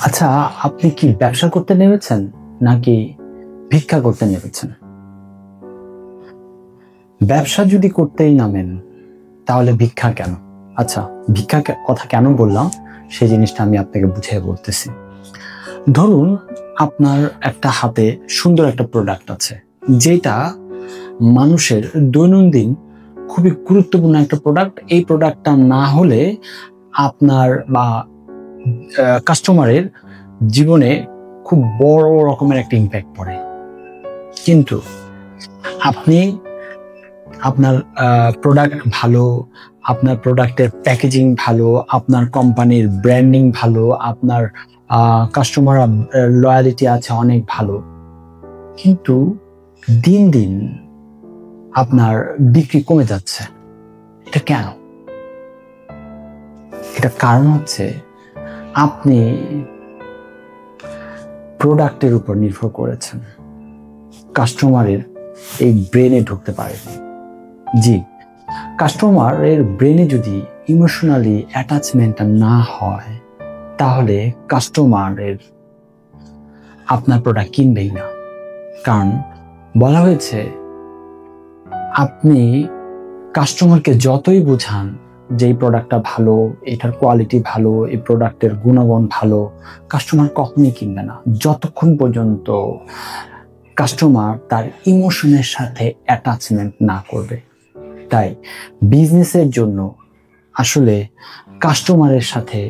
আচ্ছা, আপনি কি ব্যবসা করতে নেমেছেন নাকি ভিক্ষা করতে নেমেছেন? ব্যবসা যদি করতেই নামেন তাহলে ভিক্ষা কেন? আচ্ছা, ভিক্ষা কথা কেন বললাম সেই জিনিসটা আমি আপনাকে বুঝিয়ে বলতেছি। ধরুন আপনার একটা হাতে সুন্দর একটা প্রোডাক্ট আছে, যেটা মানুষের দৈনন্দিন খুবই গুরুত্বপূর্ণ একটা প্রোডাক্ট। এই প্রোডাক্টটা না হলে আপনার বা কাস্টমারের জীবনে খুব বড় রকমের একটা ইম্প্যাক্ট পড়ে। কিন্তু আপনি আপনার প্রোডাক্ট ভালো, আপনার প্রোডাক্টের প্যাকেজিং ভালো, আপনার কোম্পানির ব্র্যান্ডিং ভালো, আপনার কাস্টমার লয়ালিটি আছে অনেক ভালো, কিন্তু দিন দিন আপনার বিক্রি কমে যাচ্ছে। এটা কেন? এটা কারণ হচ্ছে আপনি প্রোডাক্টের উপর নির্ভর করেছেন, কাস্টমারের এই ব্রেনে ঢুকতে পারেনি। জি, কাস্টমারের ব্রেনে যদি ইমোশনালি অ্যাটাচমেন্টটা না হয় তাহলে কাস্টমারের আপনার প্রোডাক্ট কিনবেই না। কারণ বলা হয়েছে আপনি কাস্টমারকে যতই বোঝান যে এই প্রোডাক্টটা ভালো, এটার কোয়ালিটি ভালো, এই প্রোডাক্টের গুণগণ ভালো, কাস্টমার কখনোই কিনবে না যতক্ষণ পর্যন্ত কাস্টমার তার ইমোশনের সাথে অ্যাটাচমেন্ট না করবে। তাই বিজনেসের জন্য আসলে কাস্টমারের সাথে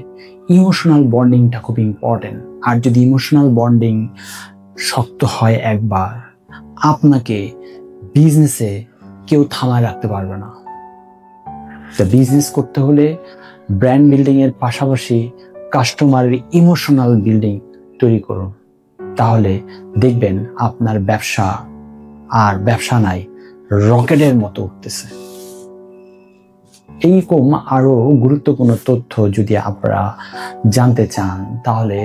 ইমোশনাল বন্ডিংটা খুব ইম্পর্টেন্ট। আর যদি ইমোশনাল বন্ডিং শক্ত হয় একবার, আপনাকে বিজনেসে কেউ থামায় রাখতে পারবে না। বিজনেস করতে হলে ব্র্যান্ড বিল্ডিং এর পাশাপাশি কাস্টমারের ইমোশনাল বিল্ডিং তৈরি করুন, তাহলে দেখবেন আপনার ব্যবসা আর ব্যবসা নাই, রকেটের মতো উঠতেছে। এইরকম আরো গুরুত্বপূর্ণ তথ্য যদি আপনারা জানতে চান তাহলে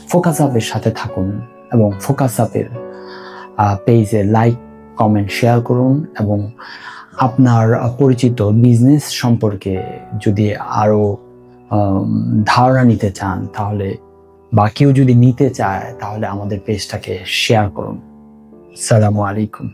ফোকাস আপের সাথে থাকুন এবং ফোকাস আপের পেজে লাইক, কমেন্ট, শেয়ার করুন। এবং আপনার পরিচিত বিজনেস সম্পর্কে যদি আরো ধারণা নিতে চান তাহলে, বা কেউ যদি নিতে চায় তাহলে আমাদের পেজটাকে শেয়ার করুন। আসসালামু আলাইকুম।